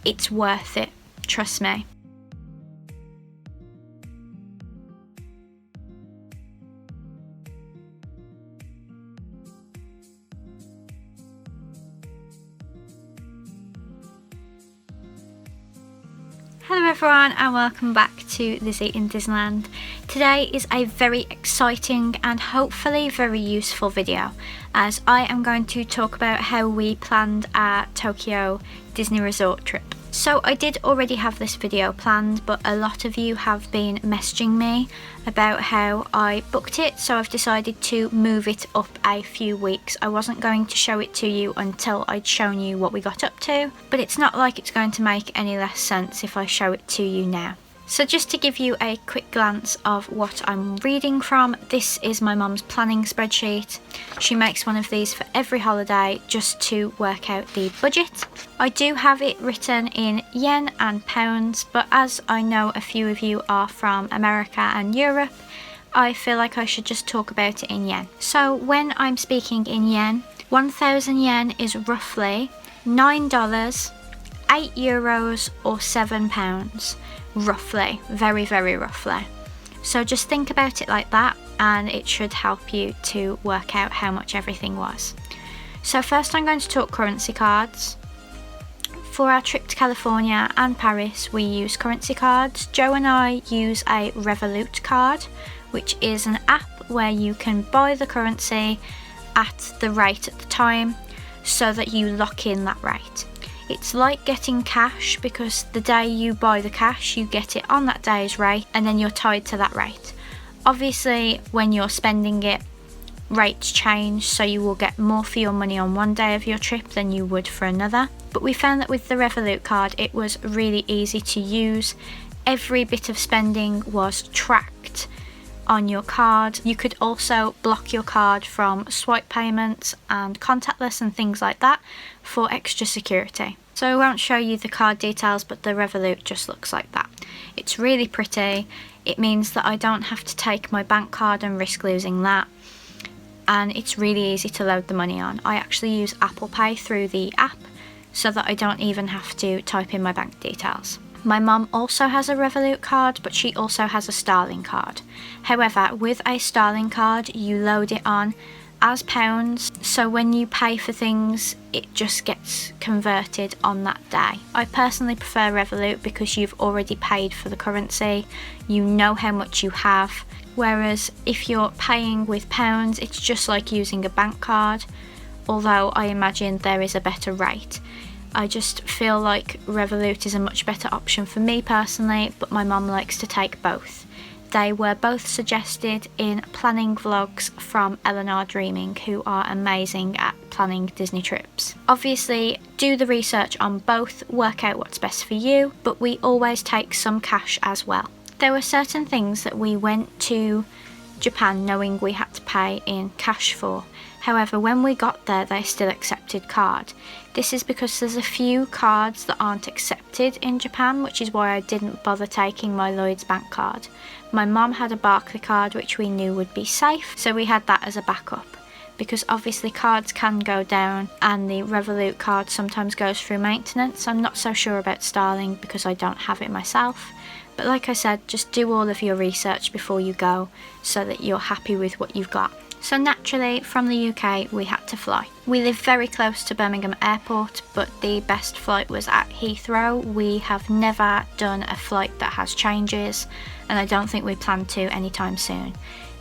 it's worth it, trust me. Hello everyone and welcome back to Lizzie in Disneyland. Today is a very exciting and hopefully very useful video, as I am going to talk about how we planned our Tokyo Disney Resort trip. So I did already have this video planned, but a lot of you have been messaging me about how I booked it, so I've decided to move it up a few weeks. I wasn't going to show it to you until I'd shown you what we got up to, but it's not like it's going to make any less sense if I show it to you now. So just to give you a quick glance of what I'm reading from, this is my mum's planning spreadsheet. She makes one of these for every holiday just to work out the budget. I do have it written in yen and pounds, but as I know a few of you are from America and Europe, I feel like I should just talk about it in yen. So when I'm speaking in yen, 1,000 yen is roughly $9, €8 or £7. Roughly, very roughly. So just think about it like that and it should help you to work out how much everything was. So first I'm going to talk currency cards. For our trip to California and Paris we use currency cards. Joe and I use a Revolut card, which is an app where you can buy the currency at the rate at the time so that you lock in that rate. It's like getting cash, because the day you buy the cash you get it on that day's rate and then you're tied to that rate. Obviously when you're spending it, rates change, so you will get more for your money on one day of your trip than you would for another. But we found that with the Revolut card it was really easy to use. Every bit of spending was tracked on your card. You could also block your card from swipe payments and contactless and things like that for extra security. So I won't show you the card details, but the Revolut just looks like that. It's really pretty. It means that I don't have to take my bank card and risk losing that, and it's really easy to load the money on. I actually use Apple Pay through the app so that I don't even have to type in my bank details. My mum also has a Revolut card, but she also has a Starling card. However, with a Starling card you load it on as pounds, so when you pay for things it just gets converted on that day. I personally prefer Revolut because you've already paid for the currency, you know how much you have, whereas if you're paying with pounds it's just like using a bank card, although I imagine there is a better rate. I just feel like Revolut is a much better option for me personally, but my mum likes to take both. They were both suggested in planning vlogs from Eleanor Dreaming, who are amazing at planning Disney trips. Obviously, do the research on both, work out what's best for you, but we always take some cash as well. There were certain things that we went to Japan knowing we had to pay in cash for. However, when we got there they still accepted card. This is because there's a few cards that aren't accepted in Japan, which is why I didn't bother taking my Lloyd's bank card. My mum had a Barclay card which we knew would be safe, so we had that as a backup, because obviously cards can go down and the Revolut card sometimes goes through maintenance. I'm not so sure about Starling because I don't have it myself, but like I said, just do all of your research before you go so that you're happy with what you've got. So naturally from the UK we had to fly. We live very close to Birmingham Airport, but the best flight was at Heathrow. We have never done a flight that has changes, and I don't think we plan to anytime soon.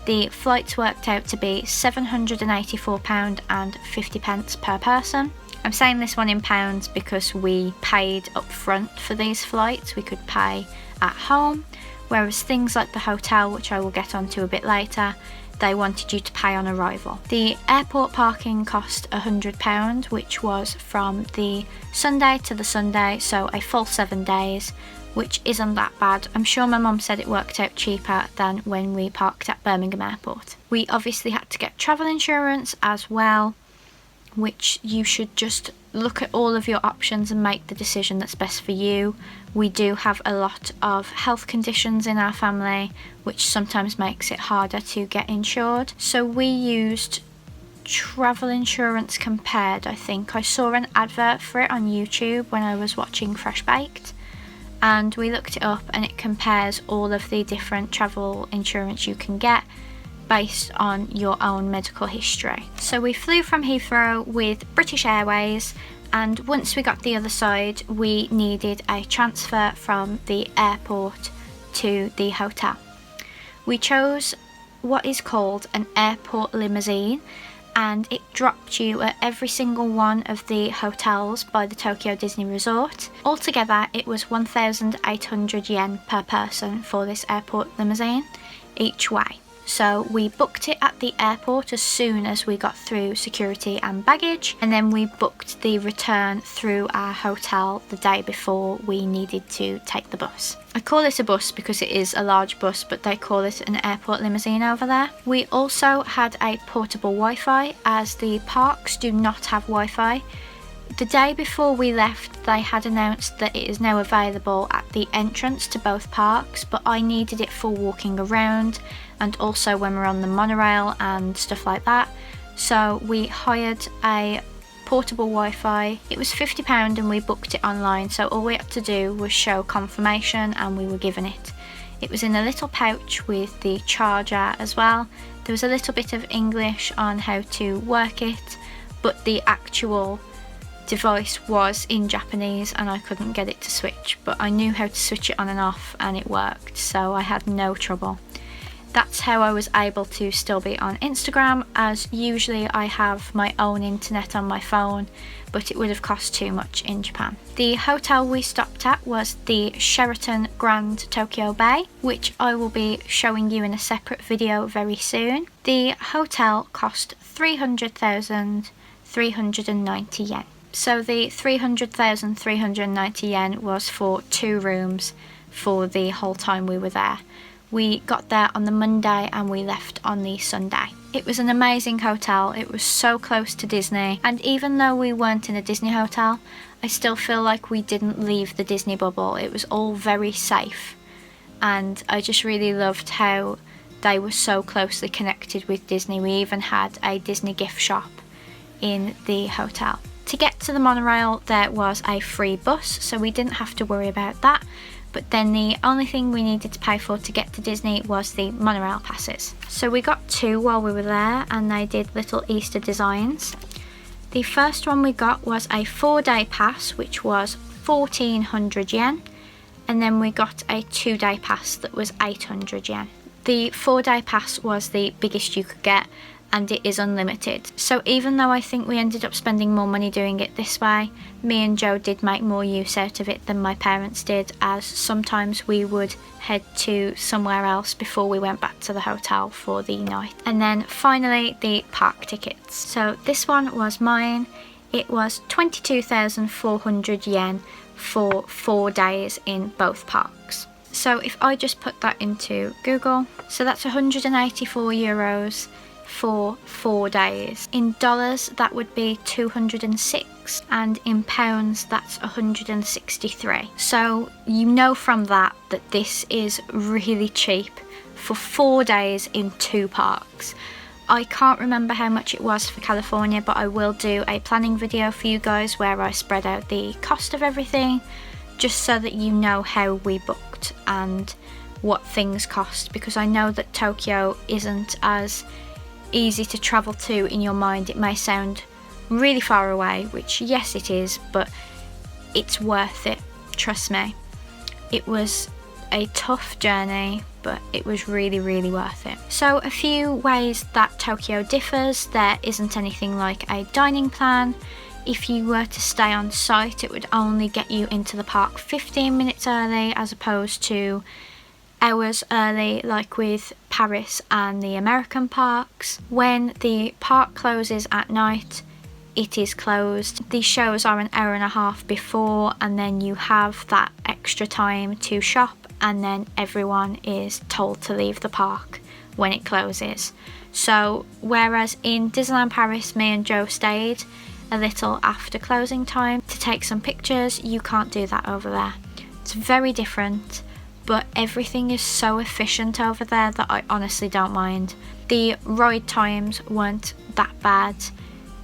The flights worked out to be £784.50 per person. I'm saying this one in pounds because we paid up front for these flights. We could pay at home, whereas things like the hotel, which I will get onto a bit later, they wanted you to pay on arrival. The airport parking cost £100, which was from the Sunday to the Sunday, so a full 7 days, which isn't that bad. I'm sure my mum said it worked out cheaper than when we parked at Birmingham Airport. We obviously had to get travel insurance as well, which you should just look at all of your options and make the decision that's best for you. We do have a lot of health conditions in our family, which sometimes makes it harder to get insured. So we used travel insurance compared, I think. I saw an advert for it on YouTube when I was watching Fresh Baked, and we looked it up, and it compares all of the different travel insurance you can get based on your own medical history. So we flew from Heathrow with British Airways, and once we got the other side, we needed a transfer from the airport to the hotel. We chose what is called an airport limousine, and it dropped you at every single one of the hotels by the Tokyo Disney Resort. Altogether, it was 1,800 yen per person for this airport limousine each way. So we booked it at the airport as soon as we got through security and baggage, and then we booked the return through our hotel the day before we needed to take the bus. I call it a bus because it is a large bus, but they call it an airport limousine over there. We also had a portable Wi-Fi, as the parks do not have Wi-Fi. The day before we left, they had announced that it is now available at the entrance to both parks, but I needed it for walking around and also when we're on the monorail and stuff like that. So we hired a portable Wi-Fi. It was £50 and we booked it online, so all we had to do was show confirmation and we were given it. It was in a little pouch with the charger as well. There was a little bit of English on how to work it, but the actual device was in Japanese and I couldn't get it to switch, but I knew how to switch it on and off and it worked, so I had no trouble. That's how I was able to still be on Instagram, as usually I have my own internet on my phone, but it would have cost too much in Japan. The hotel we stopped at was the Sheraton Grand Tokyo Bay, which I will be showing you in a separate video very soon. The hotel cost 300,390 yen. So the 300,390 yen was for 2 rooms for the whole time we were there. We got there on the Monday and we left on the Sunday. It was an amazing hotel. It was so close to Disney, and even though we weren't in a Disney hotel, I still feel like we didn't leave the Disney bubble. It was all very safe, and I just really loved how they were so closely connected with Disney. We even had a Disney gift shop in the hotel. To get to the monorail, there was a free bus, so we didn't have to worry about that. But then the only thing we needed to pay for to get to Disney was the monorail passes. So we got 2 while we were there, and they did little Easter designs. The first one we got was a 4-day pass, which was 1,400 yen, and then we got a 2-day pass that was 800 yen. The 4-day pass was the biggest you could get, and it is unlimited. So even though I think we ended up spending more money doing it this way, me and Joe did make more use out of it than my parents did, as sometimes we would head to somewhere else before we went back to the hotel for the night. And then finally, the park tickets. So this one was mine. It was 22,400 yen for 4 days in both parks. So if I just put that into Google, so that's 184 euros for 4 days. In dollars that would be 206, and in pounds that's 163. So you know from that this is really cheap for 4 days in 2 parks. I can't remember how much it was for California, but I will do a planning video for you guys where I spread out the cost of everything, just so that you know how we booked and what things cost, because I know that Tokyo isn't as easy to travel to in your mind. It may sound really far away, which yes it is, but it's worth it, trust me. It was a tough journey, but it was really worth it. So a few ways that Tokyo differs: there isn't anything like a dining plan. If you were to stay on site, it would only get you into the park 15 minutes early as opposed to hours early, like with Paris and the American parks. When the park closes at night, it is closed. The shows are an hour and a half before, and then you have that extra time to shop, and then everyone is told to leave the park when it closes. So whereas in Disneyland Paris, me and Joe stayed a little after closing time to take some pictures, you can't do that over there. It's very different, but everything is so efficient over there that I honestly don't mind. The ride times weren't that bad.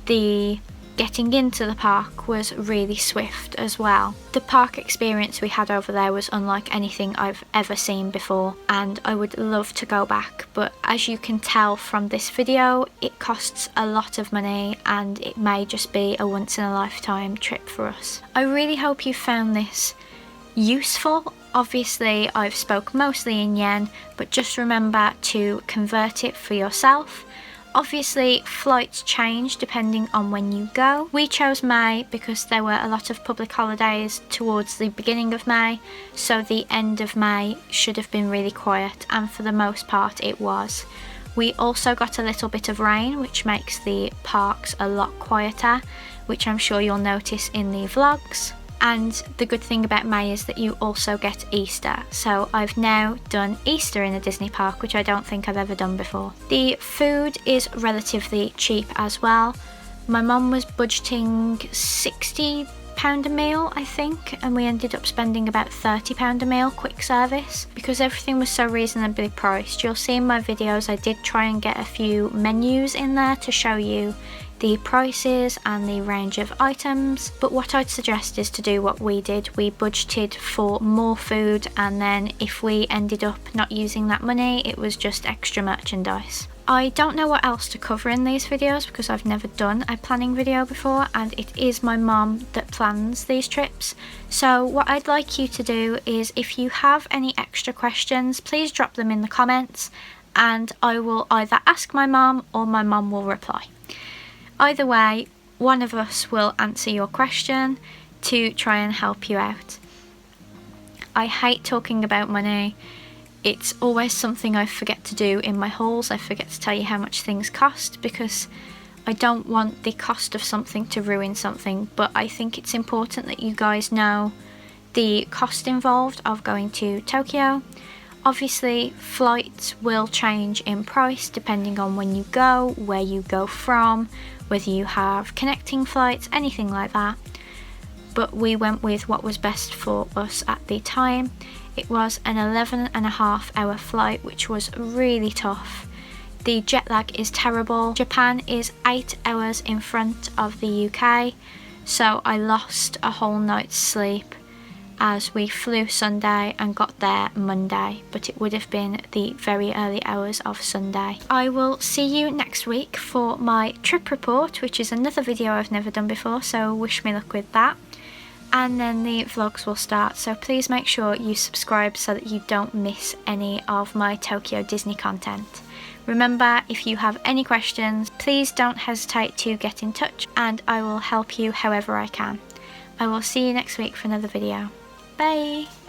The getting into the park was really swift as well. The park experience we had over there was unlike anything I've ever seen before, and I would love to go back, but as you can tell from this video, it costs a lot of money and it may just be a once in a lifetime trip for us. I really hope you found this useful. Obviously I've spoke mostly in yen, but just remember to convert it for yourself. Obviously flights change depending on when you go. We chose May because there were a lot of public holidays towards the beginning of May, so the end of May should have been really quiet, and for the most part it was. We also got a little bit of rain, which makes the parks a lot quieter, which I'm sure you'll notice in the vlogs. And the good thing about May is that you also get Easter. So I've now done Easter in a Disney park, which I don't think I've ever done before. The food is relatively cheap as well. My mum was budgeting £60 a meal, I think, and we ended up spending about £30 a meal quick service because everything was so reasonably priced. You'll see in my videos I did try and get a few menus in there to show you the prices and the range of items, but what I'd suggest is to do what we did. We budgeted for more food, and then if we ended up not using that money, it was just extra merchandise. I don't know what else to cover in these videos because I've never done a planning video before, and it is my mum that plans these trips. So what I'd like you to do is, if you have any extra questions, please drop them in the comments and I will either ask my mum or my mum will reply. Either way, one of us will answer your question to try and help you out. I hate talking about money. It's always something I forget to do in my hauls. I forget to tell you how much things cost because I don't want the cost of something to ruin something, but I think it's important that you guys know the cost involved of going to Tokyo. Obviously, flights will change in price depending on when you go, where you go from, whether you have connecting flights, anything like that. But we went with what was best for us at the time. It was an 11.5-hour flight, which was really tough. The jet lag is terrible. Japan is 8 hours in front of the UK, so I lost a whole night's sleep as we flew Sunday and got there Monday, but it would have been the very early hours of Sunday. I will see you next week for my trip report, which is another video I've never done before, so wish me luck with that. And then the vlogs will start, so please make sure you subscribe so that you don't miss any of my Tokyo Disney content. Remember, if you have any questions, please don't hesitate to get in touch and I will help you however I can. I will see you next week for another video. Bye!